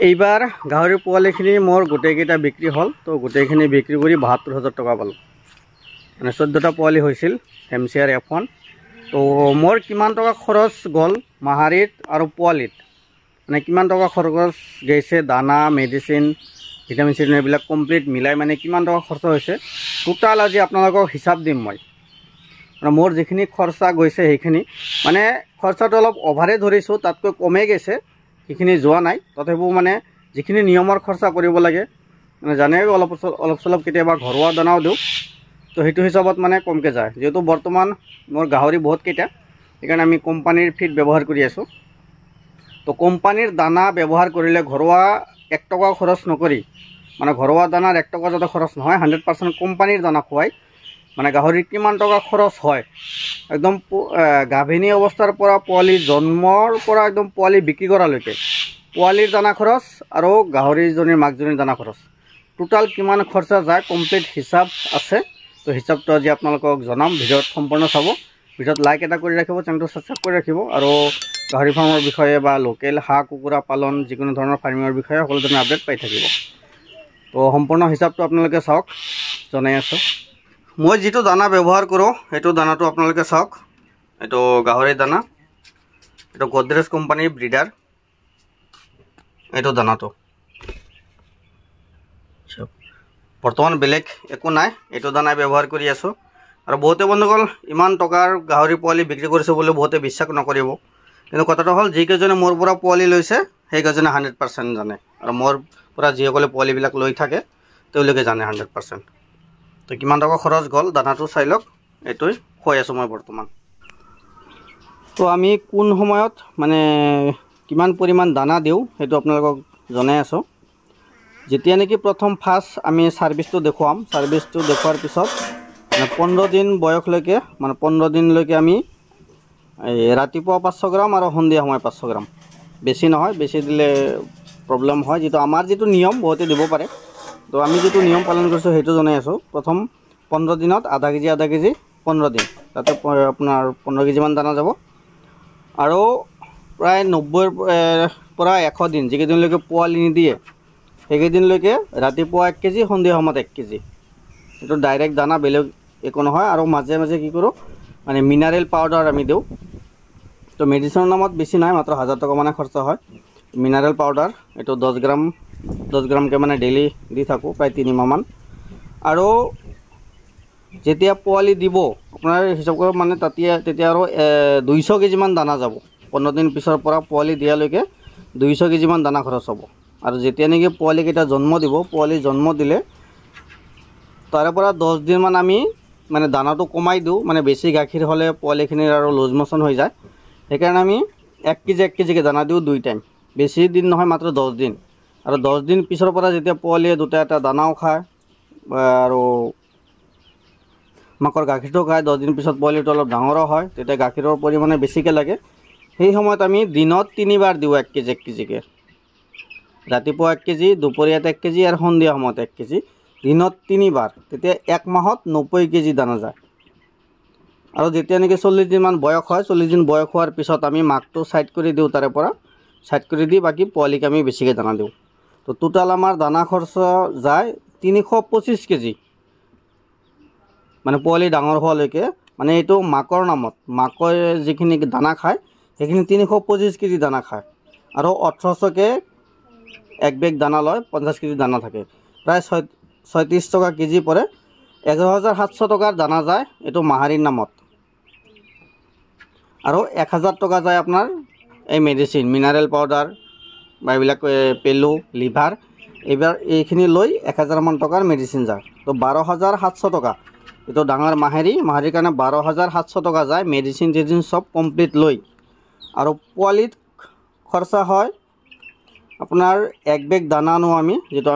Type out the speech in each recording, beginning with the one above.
এইবাৰ গাহৰিৰ পোৱালিখিনি মোৰ গোটেইকেইটা বিক্ৰী হ'ল। তো গোটেইখিনি বিক্ৰী কৰি ৭২,০০০ টকা পালোঁ। মানে ১৪টা পোৱালি হৈছিল MCR F1। তো মোৰ কিমান টকা খৰচ গ'ল মাহাৰিত আৰু পোৱালিত, মানে কিমান টকা খৰচ গৈছে, দানা, মেডিচিন, ভিটামিন চিটামিন এইবিলাক কমপ্লিট মিলাই মানে কিমান টকা খৰচ হৈছে টোটাল আজি আপোনালোকক হিচাপ দিম মই। মানে মোৰ যিখিনি খৰচা গৈছে সেইখিনি মানে খৰচাটো অলপ অভাৰে ধৰিছোঁ, তাতকৈ কমেই গৈছে, সেইখিনি যোৱা নাই। তথাপিও মানে যিখিনি নিয়মৰ খৰচা কৰিব লাগে, মানে জানে অলপ চলপ কেতিয়াবা ঘৰুৱা দানাও দিওঁ, তো সেইটো হিচাপত মানে কমকৈ যায়। যিহেতু বৰ্তমান মোৰ গাহৰি বহুতকেইটা, সেইকাৰণে আমি কোম্পানীৰ ফিড ব্যৱহাৰ কৰি আছোঁ। তো কোম্পানীৰ দানা ব্যৱহাৰ কৰিলে ঘৰুৱা ১ টকাও খৰচ নকৰি, মানে ঘৰুৱা দানাৰ 1 টকা যাতে খৰচ নহয়, 100% কোম্পানীৰ দানা খুৱাই মানে গাহৰিৰ কিমান টকা খৰচ হয় একদম গাভিনী অৱস্থাৰ পৰা পোৱালি জন্মৰ পৰা একদম পোৱালি বিক্ৰী কৰালৈকে পোৱালিৰ দানা খৰচ আৰু গাহৰিজনীৰ মাকজনীৰ দানা খৰচ টোটাল কিমান খৰচা যায় কমপ্লিট হিচাপ আছে। তো হিচাপটো আজি আপোনালোকক জনাম। ভিডিঅ'ত সম্পূৰ্ণ চাব, ভিডিঅ'ত লাইক এটা কৰি ৰাখিব, চেনেলটো ছাবস্ক্ৰাইব কৰি ৰাখিব, আৰু গাহৰি ফাৰ্মৰ বিষয়ে বা লোকেল হাঁহ কুকুৰা পালন যিকোনো ধৰণৰ ফাৰ্মিঙৰ বিষয়ে সকলো ধৰণৰ আপডেট পাই থাকিব। তো সম্পূৰ্ণ হিচাপটো আপোনালোকে চাওক, জনাই আছোঁ। মই যিটো দানা ব্যৱহাৰ কৰোঁ সেইটো দানাটো আপোনালোকে চাওক। এইটো গাহৰিৰ দানা, এইটো গডৰেজ কোম্পানীৰ ব্ৰিডাৰ, এইটো দানাটো বৰ্তমান বেলেগ একো নাই, এইটো দানাই ব্যৱহাৰ কৰি আছোঁ। আৰু বহুতে বন্ধুসকল ইমান টকাৰ গাহৰি পোৱালি বিক্ৰী কৰিছোঁ বুলি বহুতে বিশ্বাস নকৰিব, কিন্তু কথাটো হ'ল যিকেইজনে মোৰ পৰা পোৱালি লৈছে সেইকেইজনে 100% জানে, আৰু মোৰ পৰা যিসকলে পোৱালিবিলাক লৈ থাকে তেওঁলোকে জানে 100%। তো কিমান টকা খৰচ গ'ল দানাটো চাই লওক, এইটোৱে খুৱাই আছোঁ মই বৰ্তমান। তো আমি কোন সময়ত মানে কিমান পৰিমাণ দানা দিওঁ সেইটো আপোনালোকক জনাই আছোঁ। যেতিয়া নেকি প্ৰথম ফাৰ্ষ্ট আমি ছাৰ্ভিচটো দেখুৱাম, ছাৰ্ভিচটো দেখুৱাৰ পিছত মানে 15 দিন বয়সলৈকে, মানে 15 দিনলৈকে আমি ৰাতিপুৱা 500 গ্ৰাম আৰু সন্ধিয়া সময় 500 গ্ৰাম, বেছি নহয়, বেছি দিলে প্ৰব্লেম হয়। যিটো আমাৰ যিটো নিয়ম বহুতে দিব পাৰে, তো আমি যিটো নিয়ম পালন কৰিছোঁ সেইটো জনাই আছোঁ। প্ৰথম 15 দিনত আধা কেজি 15 দিন, তাতে আপোনাৰ 15 কেজিমান দানা যাব। আৰু প্ৰায় 90ৰ পৰা 100 দিন যিকেইদিনলৈকে পোৱালি নিদিয়ে সেইকেইদিনলৈকে ৰাতিপুৱা 1 কেজি, সন্ধিয়া সময়ত 1 কেজি, এইটো ডাইৰেক্ট দানা, বেলেগ একো নহয়। আৰু মাজে মাজে কি কৰোঁ মানে মিনাৰেল পাউডাৰ আমি দিওঁ। তো মেডিচিনৰ নামত বেছি নাই, মাত্ৰ 1000 টকা মানে খৰচা হয়। মিনাৰেল পাউডাৰ এইটো 10 গ্ৰামকৈ মানে ডেইলি দি থাকোঁ প্ৰায় 3 মাহমান। আৰু যেতিয়া পোৱালি দিব আপোনাৰ হিচাপ কৰিব মানে তেতিয়া আৰু 200 কেজিমান দানা যাব। 15 দিন পিছৰ পৰা পোৱালি দিয়ালৈকে 200 কেজিমান দানা খৰচ হ'ব। আৰু যেতিয়া নেকি পোৱালিকেইটা জন্ম দিব, পোৱালি জন্ম দিলে তাৰে পৰা 10 দিনমান আমি মানে দানাটো কমাই দিওঁ, মানে বেছি গাখীৰ হ'লে পোৱালিখিনিৰ আৰু লুজ মোচন হৈ যায়। সেইকাৰণে আমি 1 কেজিকৈ দানা দিওঁ 2 টাইম, বেছি দিন নহয়, মাত্ৰ 10 দিন। আৰু 10 দিন পিছৰ পৰা যেতিয়া পোৱালিয়ে দুটা এটা দানাও খায় আৰু মাকৰ গাখীৰটো খায়, 10 দিন পিছত পোৱালিটো অলপ ডাঙৰো হয়, তেতিয়া গাখীৰৰ পৰিমাণে বেছিকৈ লাগে। সেই সময়ত আমি দিনত 3 বাৰ দিওঁ 1 কেজিকৈ, ৰাতিপুৱা 1 কেজি, দুপৰীয়াত 1 কেজি আৰু সন্ধিয়া সময়ত 1 কেজি, দিনত 3 বাৰ। তেতিয়া 1 মাহত 90 কেজি দানা যায়। আৰু যেতিয়া নেকি 40 দিনমান বয়স হয়, 40 দিন বয়স হোৱাৰ পিছত আমি মাকটো ছাইড কৰি দিওঁ, তাৰে পৰা ছাইড কৰি দি বাকী পোৱালিক আমি বেছিকৈ দানা দিওঁ। তো টোটাল আমাৰ দানা খৰচ যায় 325 কেজি, মানে পোৱালি ডাঙৰ হোৱালৈকে। মানে এইটো মাকৰ নামত, মাকৈ যিখিনি দানা খায় সেইখিনি 325 কেজি দানা খায়। আৰু 1800কৈ এক বেগ দানা লয়, 50 কেজি দানা থাকে, প্ৰায় 36 টকা কেজি পৰে। 11700 টকাৰ দানা যায় এইটো মাহাৰীৰ নামত। আৰু 1000 টকা যায় আপোনাৰ এই মেডিচিন, মিনাৰেল পাউডাৰ বা এইবিলাক পেলু, লিভাৰ, এইখিনি লৈ 1000মান টকাৰ মেডিচিন যায়। তো 12700 টকা এইটো ডাঙৰ মাহাৰীৰ কাৰণে 12700 টকা যায়, মেডিচিন চেডিচিন চব কমপ্লিট লৈ। আৰু পোৱালিত খৰচা হয় আপোনাৰ 1 বেগ দানা আনো আমি, যিটো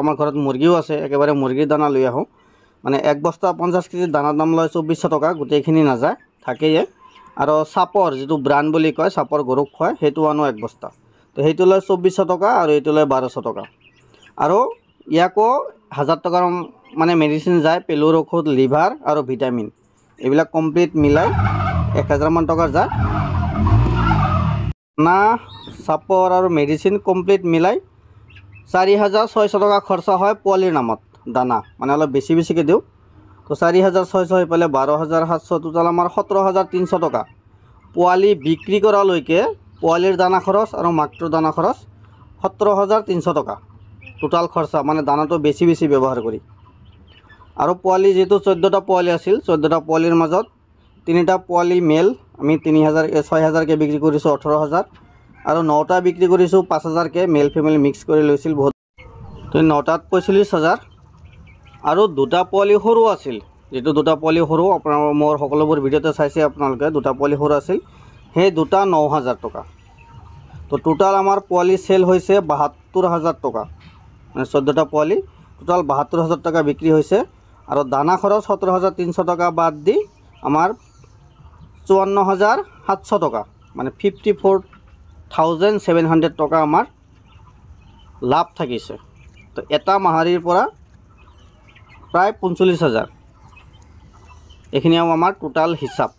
আমাৰ ঘৰত মুৰ্গীও আছে, একেবাৰে মুৰ্গীৰ দানা লৈ আহোঁ। মানে 1 বস্তা 50 কেজি দানাৰ দাম লয় 2400 টকা, গোটেইখিনি নাযায়, থাকেই। আৰু চাপৰ যিটো ব্ৰাণ্ড বুলি কয়, চাপৰ গৰুক খুৱায়, সেইটো আনো 1 বস্তা, তো সেইটো লয় 2400 টকা, আৰু এইটো লয় 1200 টকা। আৰু ইয়াকো 1000 টকাৰ মানে মেডিচিন যায়, পেলুৰ ঔষধ, লিভাৰ আৰু ভিটামিন, এইবিলাক কমপ্লিট মিলাই 1000মান টকাৰ যায়। না চাপৰ আৰু মেডিচিন কমপ্লিট মিলাই 4,600 টকা খৰচা হয় পোৱালিৰ নামত দানা মানে অলপ বেছিকৈ দিওঁ তো 4,600 হৈ পেলাই 12,700 টোটাল আমাৰ 17,300 টকা পোৱালি বিক্ৰী কৰালৈকে পোৱালিৰ দানা খৰচ আৰু মাকটোৰ দানা খৰচ 17,300 টকা টোটাল খৰচা মানে দানাটো বেছি ব্যৱহাৰ কৰি আৰু পোৱালি যেহেতু 14টা পোৱালি আছিল 14টা পোৱালিৰ মাজত 3টা পোৱালি মেল আমি 6,000কে বিক্ৰী কৰিছোঁ 18,000 আৰু 9টা বিক্ৰী কৰিছোঁ 5,000কে মেল ফেমিলি মিক্স কৰি লৈছিল বহুত তো 9টাত 45,000 আৰু 2টা পোৱালি সৰু আছিল যেটো 2টা পোৱালি সৰু আপোনাৰ মোৰ সকলোবোৰ ভিডিঅ'তে চাইছে আপোনালোকে 2টা পোৱালি সৰু আছিল সেই 2টা 9,000 টকা তো টোটাল আমাৰ পোৱালি সেল হৈছে 72,000 টকা মানে 14টা পোৱালি টোটাল 72,000 টকা বিক্ৰী হৈছে আৰু দানা খৰচ 17,300 টকা বাদ দি আমাৰ 54,700 টকা মানে 54,700 টকা আমাৰ লাভ থাকিছে তো এটা মাহাৰিৰ পৰা প্ৰায় 45,000 এইখিনি আমাৰ টোটাল হিচাপ